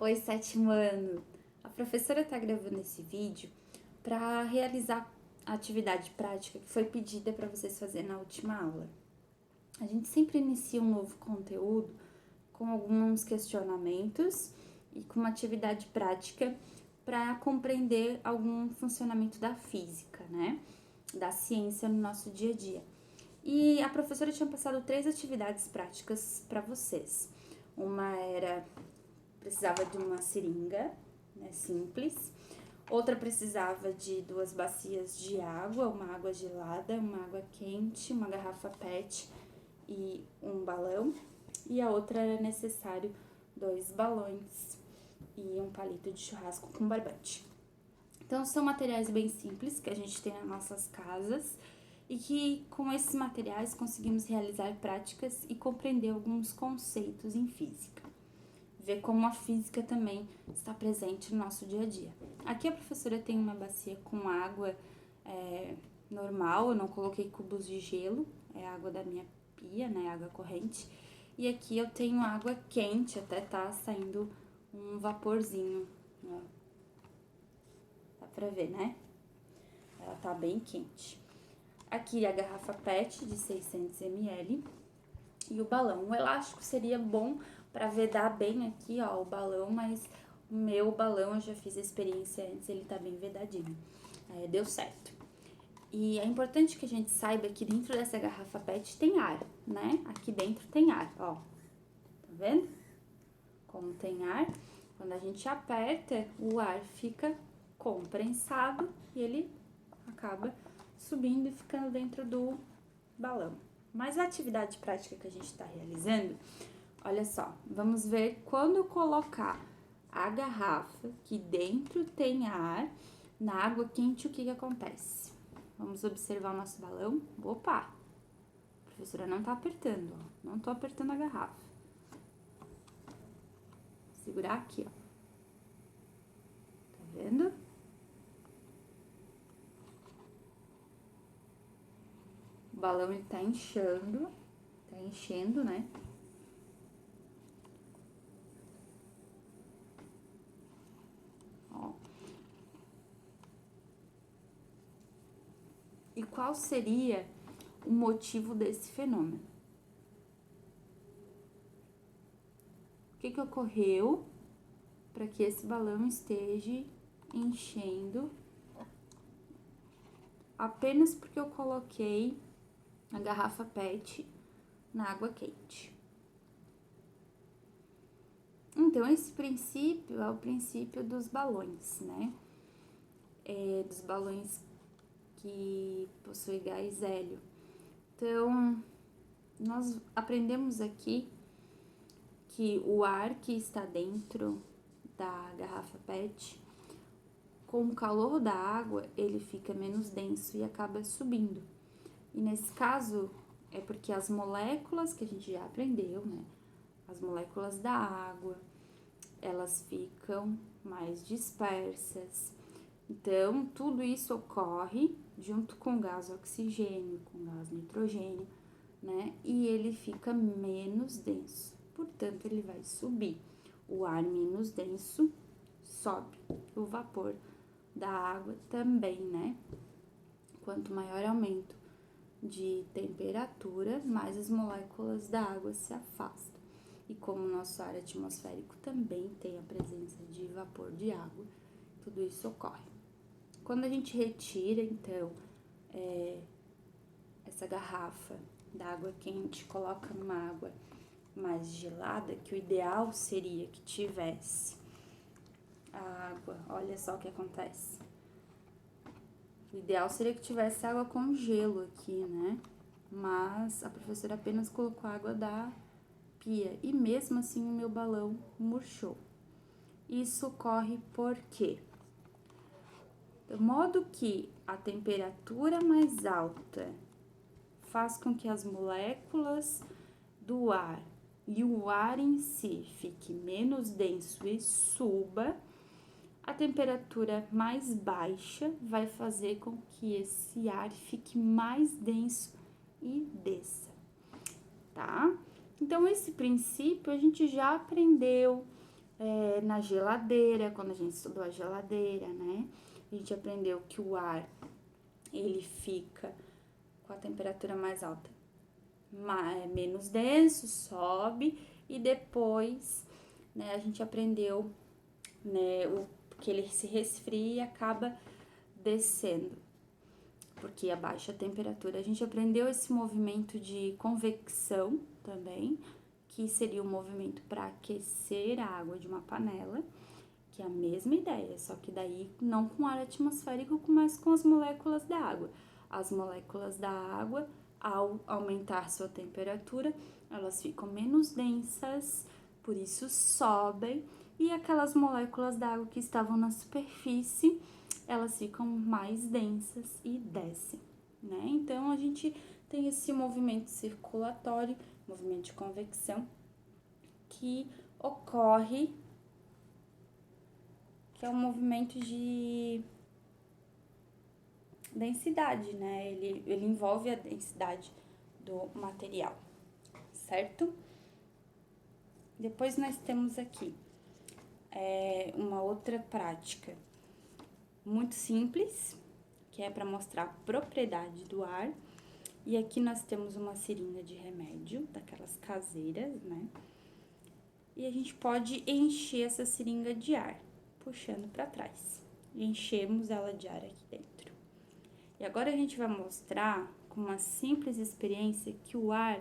Oi, sétimo ano! A professora está gravando esse vídeo para realizar a atividade prática que foi pedida para vocês fazerem na última aula. A gente sempre inicia um novo conteúdo com alguns questionamentos e com uma atividade prática para compreender algum funcionamento da física, né? Da ciência no nosso dia a dia. E a professora tinha passado 3 atividades práticas para vocês. Uma era precisava de uma seringa, né, simples. Outra precisava de 2 bacias de água, uma água gelada, uma água quente, uma garrafa PET e um balão. E a outra era necessário 2 balões e um palito de churrasco com barbante. Então, são materiais bem simples que a gente tem nas nossas casas e que com esses materiais conseguimos realizar práticas e compreender alguns conceitos em física. Ver como a física também está presente no nosso dia a dia. Aqui a professora tem uma bacia com água normal, eu não coloquei cubos de gelo, é água da minha pia, né, água corrente. E aqui eu tenho água quente, até tá saindo um vaporzinho, ó. Dá pra ver, né? Ela tá bem quente. Aqui a garrafa PET de 600 ml e o balão. O elástico seria bom para vedar bem aqui, ó, o balão, mas o meu balão eu já fiz a experiência antes, ele tá bem vedadinho. Deu certo. E é importante que a gente saiba que dentro dessa garrafa PET tem ar, né? Aqui dentro tem ar, ó. Tá vendo? Como tem ar, quando a gente aperta, o ar fica comprensado e ele acaba subindo e ficando dentro do balão. Mas a atividade prática que a gente está realizando, olha só, vamos ver quando eu colocar a garrafa que dentro tem ar na água quente, o que que acontece? Vamos observar o nosso balão. Opa! A professora não tá apertando, ó. Não tô apertando a garrafa. Vou segurar aqui, ó. Tá vendo? O balão ele tá enchendo, né? Ó. E qual seria o motivo desse fenômeno? O que que ocorreu para que esse balão esteja enchendo apenas porque eu coloquei a garrafa PET na água quente? Então, esse princípio é o princípio dos balões, né? Dos balões que possuem gás hélio. Então, nós aprendemos aqui que o ar que está dentro da garrafa PET, com o calor da água, ele fica menos denso e acaba subindo. E nesse caso, é porque as moléculas que a gente já aprendeu, né? As moléculas da água, elas ficam mais dispersas. Então, tudo isso ocorre junto com o gás oxigênio, com o gás nitrogênio, né? E ele fica menos denso, portanto, ele vai subir. O ar menos denso sobe, o vapor da água também, né? Quanto maior aumento de temperatura, mais as moléculas da água se afastam. E como o nosso ar atmosférico também tem a presença de vapor de água, tudo isso ocorre. Quando a gente retira, então, essa garrafa da água quente, coloca numa água mais gelada, que o ideal seria que tivesse a água, olha só o que acontece. O ideal seria que tivesse água com gelo aqui, né? Mas a professora apenas colocou água da pia e mesmo assim o meu balão murchou. Isso ocorre por quê? Do modo que a temperatura mais alta faz com que as moléculas do ar e o ar em si fique menos denso e suba, a temperatura mais baixa vai fazer com que esse ar fique mais denso e desça, tá? Então, esse princípio a gente já aprendeu na geladeira, quando a gente estudou a geladeira, né? A gente aprendeu que o ar, ele fica com a temperatura mais alta, menos denso, sobe, e depois, né, a gente aprendeu, né, que ele se resfria e acaba descendo, porque a baixa temperatura. A gente aprendeu esse movimento de convecção também, que seria o movimento para aquecer a água de uma panela, que é a mesma ideia, só que daí não com ar atmosférico, mas com as moléculas da água. As moléculas da água, ao aumentar sua temperatura, elas ficam menos densas, por isso sobem, e aquelas moléculas da água que estavam na superfície, elas ficam mais densas e descem, né? Então, a gente tem esse movimento circulatório, movimento de convecção, que ocorre, que é um movimento de densidade, né? Ele envolve a densidade do material, certo? Depois nós temos aqui uma outra prática muito simples, que é para mostrar a propriedade do ar. E aqui nós temos uma seringa de remédio, daquelas caseiras, né? E a gente pode encher essa seringa de ar, puxando para trás. E enchemos ela de ar aqui dentro. E agora a gente vai mostrar, com uma simples experiência, que o ar,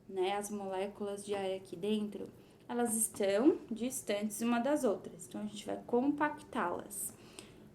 né, as moléculas de ar aqui dentro, elas estão distantes uma das outras. Então, a gente vai compactá-las.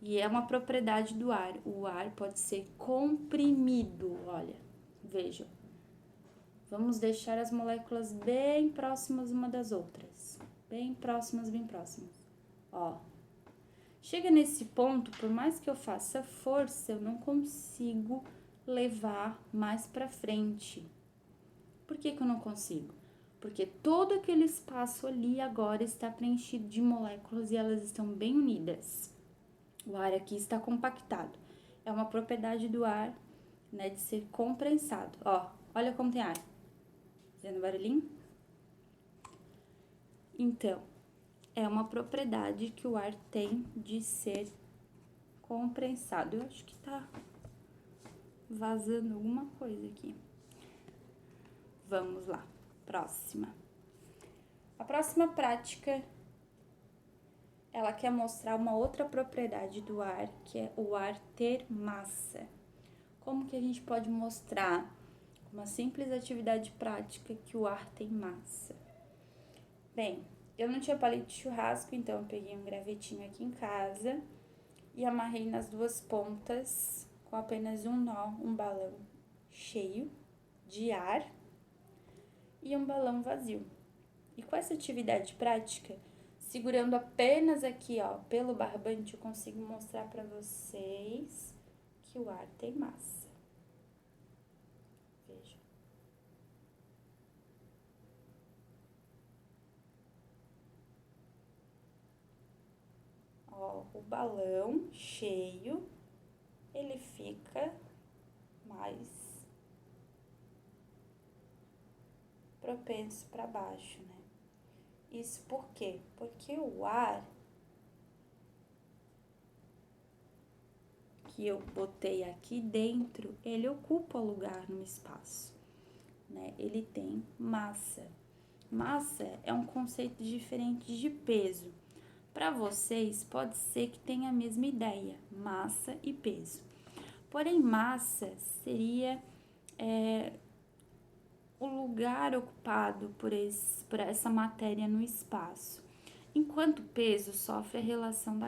E é uma propriedade do ar. O ar pode ser comprimido, olha, vejam. Vamos deixar as moléculas bem próximas uma das outras. Bem próximas, bem próximas. Ó. Chega nesse ponto, por mais que eu faça força, eu não consigo levar mais pra frente. Por que eu não consigo? Porque todo aquele espaço ali agora está preenchido de moléculas e elas estão bem unidas. O ar aqui está compactado. É uma propriedade do ar, né, de ser comprensado. Ó, olha como tem ar. Fazendo barulhinho? Então, é uma propriedade que o ar tem de ser comprensado. Eu acho que tá vazando alguma coisa aqui. Vamos lá, próxima. A próxima prática, ela quer mostrar uma outra propriedade do ar, que é o ar ter massa. Como que a gente pode mostrar, com uma simples atividade prática, que o ar tem massa? Bem, eu não tinha palito de churrasco, então eu peguei um gravetinho aqui em casa e amarrei nas duas pontas, com apenas um nó, um balão cheio de ar e um balão vazio. E com essa atividade prática, segurando apenas aqui, ó, pelo barbante, eu consigo mostrar para vocês que o ar tem massa. Veja. Ó, o balão cheio, ele fica mais propenso para baixo, né? Isso por quê? Porque o ar que eu botei aqui dentro, ele ocupa lugar no espaço, né? Ele tem massa. Massa é um conceito diferente de peso. Para vocês, pode ser que tenha a mesma ideia, massa e peso. Porém, massa seria o lugar ocupado por essa matéria no espaço. Enquanto peso sofre a relação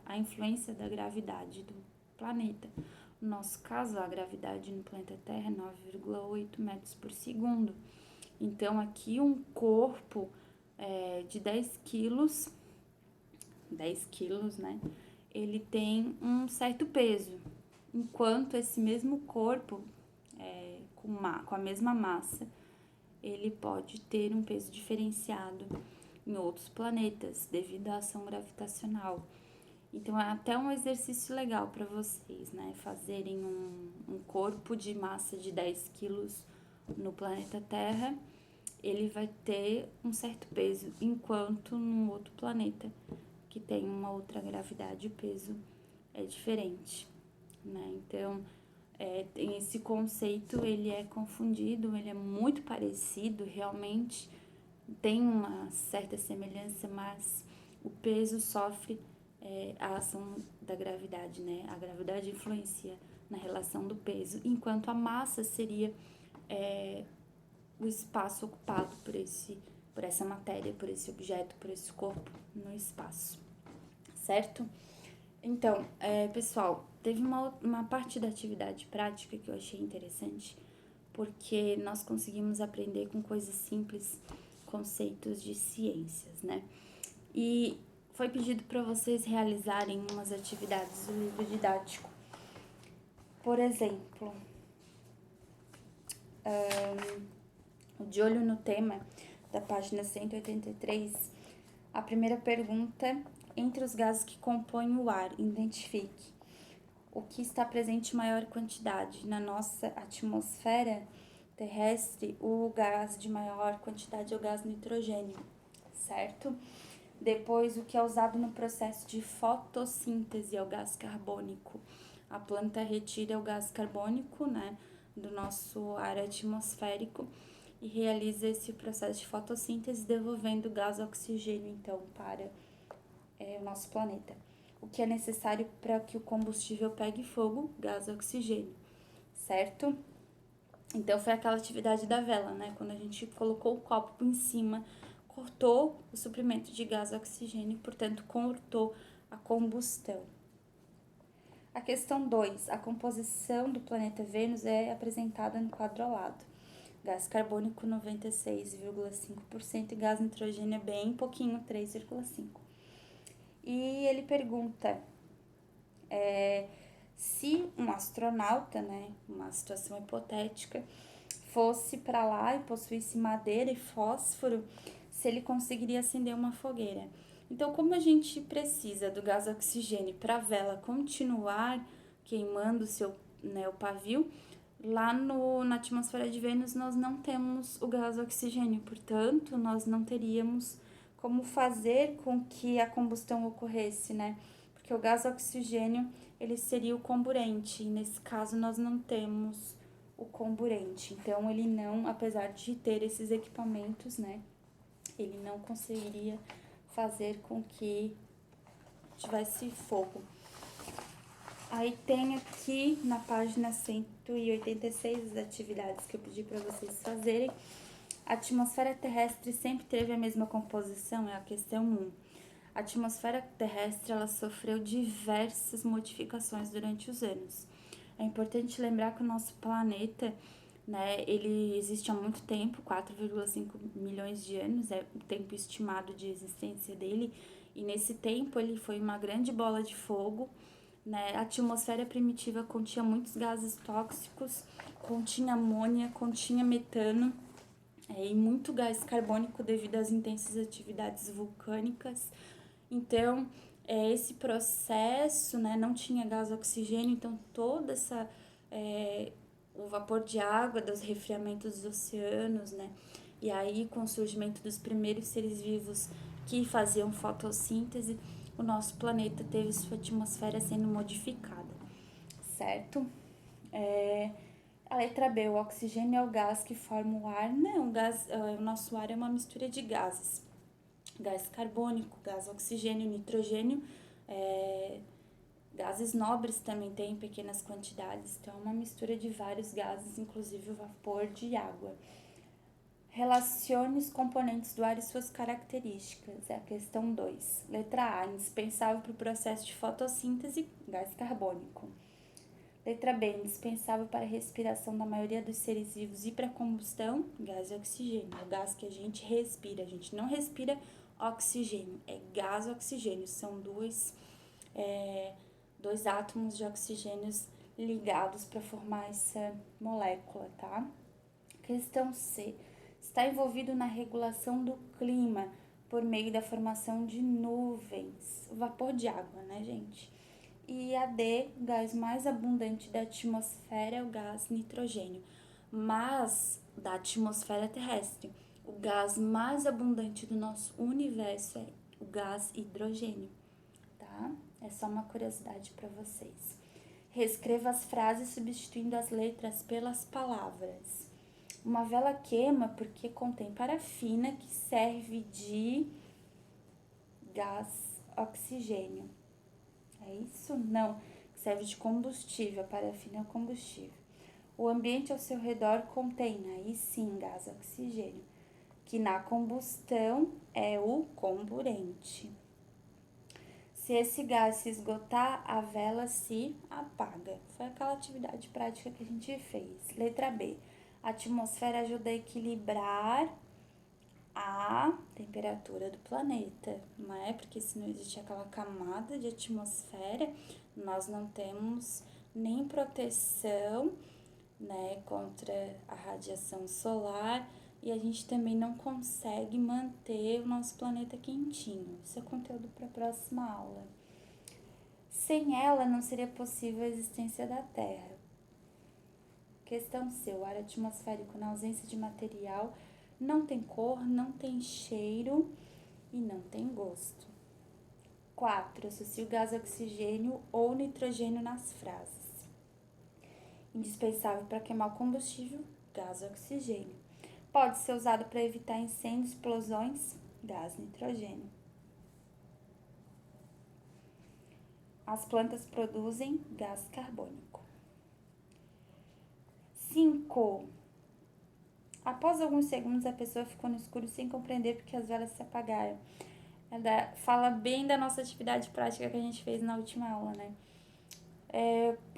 a influência da gravidade do planeta. No nosso caso, a gravidade no planeta Terra é 9,8 metros por segundo. Então, aqui um corpo de 10 quilos, né? Ele tem um certo peso, enquanto esse mesmo corpo, com a mesma massa, ele pode ter um peso diferenciado em outros planetas, devido à ação gravitacional. Então, é até um exercício legal para vocês, né? Fazerem um corpo de massa de 10 quilos no planeta Terra ele vai ter um certo peso, enquanto num outro planeta que tem uma outra gravidade, o peso é diferente, né? Então, tem esse conceito, ele é confundido, ele é muito parecido, realmente tem uma certa semelhança, mas o peso sofre a ação da gravidade, né? A gravidade influencia na relação do peso, enquanto a massa seria o espaço ocupado por essa matéria, por esse objeto, por esse corpo no espaço, certo? Então, pessoal, teve uma parte da atividade prática que eu achei interessante, porque nós conseguimos aprender com coisas simples, conceitos de ciências, né? E foi pedido para vocês realizarem umas atividades do livro didático. Por exemplo, de olho no tema, da página 183, a primeira pergunta: entre os gases que compõem o ar, identifique o que está presente em maior quantidade. Na nossa atmosfera terrestre, o gás de maior quantidade é o gás nitrogênio, certo? Depois, o que é usado no processo de fotossíntese é o gás carbônico. A planta retira o gás carbônico, né, do nosso ar atmosférico e realiza esse processo de fotossíntese, devolvendo o gás oxigênio, então, para o nosso planeta. O que é necessário para que o combustível pegue fogo? Gás oxigênio, certo? Então, foi aquela atividade da vela, né? Quando a gente colocou o copo em cima, cortou o suprimento de gás oxigênio, portanto, cortou a combustão. A questão 2. A composição do planeta Vênus é apresentada no quadro ao lado. Gás carbônico 96,5% e gás nitrogênio bem pouquinho, 3,5%. E ele pergunta se um astronauta, né, uma situação hipotética, fosse para lá e possuísse madeira e fósforo, se ele conseguiria acender uma fogueira. Então, como a gente precisa do gás oxigênio para a vela continuar queimando o pavio, lá na atmosfera de Vênus nós não temos o gás oxigênio, portanto, nós não teríamos como fazer com que a combustão ocorresse, né? Porque o gás oxigênio, ele seria o comburente, e nesse caso nós não temos o comburente. Então, ele não, apesar de ter esses equipamentos, né, ele não conseguiria fazer com que tivesse fogo. Aí tem aqui na página 186 as atividades que eu pedi para vocês fazerem. A atmosfera terrestre sempre teve a mesma composição? É a questão 1. A atmosfera terrestre ela sofreu diversas modificações durante os anos. É importante lembrar que o nosso planeta, né, ele existe há muito tempo, 4,5 milhões de anos, é o tempo estimado de existência dele, e nesse tempo ele foi uma grande bola de fogo, né? A atmosfera primitiva continha muitos gases tóxicos, continha amônia, continha metano e muito gás carbônico devido às intensas atividades vulcânicas. Então, esse processo, né, não tinha gás oxigênio, então toda essa o vapor de água dos resfriamentos dos oceanos, né, e aí com o surgimento dos primeiros seres vivos que faziam fotossíntese, o nosso planeta teve sua atmosfera sendo modificada, certo? A letra B, o oxigênio é o gás que forma o ar. Não, o nosso ar é uma mistura de gases. Gás carbônico, gás oxigênio, nitrogênio, gases nobres também tem em pequenas quantidades, então é uma mistura de vários gases, inclusive o vapor de água. Relacione os componentes do ar e suas características, é a questão 2. Letra A, indispensável para o processo de fotossíntese, gás carbônico. Letra B, indispensável para a respiração da maioria dos seres vivos e para a combustão, gás e oxigênio. É o gás que a gente respira, a gente não respira oxigênio, é gás e oxigênio, são dois átomos de oxigênios ligados para formar essa molécula, tá? Questão C. Está envolvido na regulação do clima por meio da formação de nuvens. Vapor de água, né, gente? E a D, o gás mais abundante da atmosfera é o gás nitrogênio, mas da atmosfera terrestre. o gás mais abundante do nosso universo é o gás hidrogênio, tá? É só uma curiosidade para vocês. Reescreva as frases substituindo as letras pelas palavras. Uma vela queima porque contém parafina, que serve de gás oxigênio. É isso? Não, que serve de combustível. A parafina é o combustível. O ambiente ao seu redor contém, aí sim, gás oxigênio, que na combustão é o comburente. Se esse gás se esgotar, a vela se apaga. Foi aquela atividade prática que a gente fez. Letra B. A atmosfera ajuda a equilibrar a temperatura do planeta, não é? Porque se não existe aquela camada de atmosfera, nós não temos nem proteção, né, contra a radiação solar, e a gente também não consegue manter o nosso planeta quentinho. Isso é conteúdo para a próxima aula. Sem ela, não seria possível a existência da Terra. Questão C. O ar atmosférico, na ausência de material, não tem cor, não tem cheiro e não tem gosto. 4. Associe o gás oxigênio ou nitrogênio nas frases. Indispensável para queimar o combustível, gás oxigênio. Pode ser usado para evitar incêndios, explosões, gás nitrogênio. As plantas produzem gás carbônico. 5. Após alguns segundos, a pessoa ficou no escuro sem compreender porque as velas se apagaram. Ela fala bem da nossa atividade prática que a gente fez na última aula, né?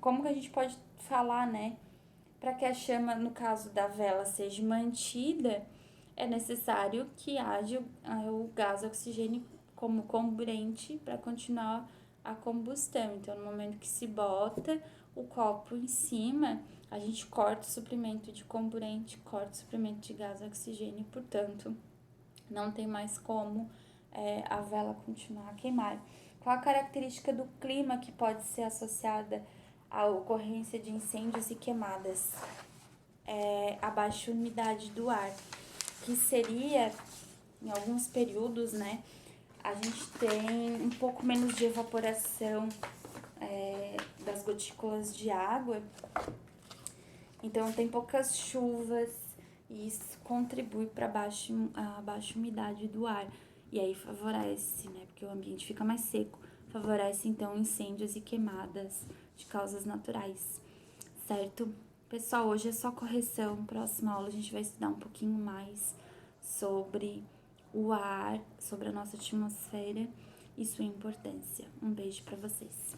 Como que a gente pode falar, né? Para que a chama, no caso da vela, seja mantida, é necessário que haja o gás oxigênio como comburente para continuar a combustão. Então, no momento que se bota o copo em cima, a gente corta o suprimento de comburente, corta o suprimento de gás oxigênio, portanto, não tem mais como a vela continuar a queimar. Qual a característica do clima que pode ser associada à ocorrência de incêndios e queimadas? A baixa umidade do ar, que seria, em alguns períodos, né, a gente tem um pouco menos de evaporação das gotículas de água, então tem poucas chuvas e isso contribui para a baixa umidade do ar. E aí favorece, né, porque o ambiente fica mais seco, favorece então incêndios e queimadas de causas naturais, certo? Pessoal, hoje é só correção. Próxima aula a gente vai estudar um pouquinho mais sobre o ar, sobre a nossa atmosfera e sua importância. Um beijo para vocês.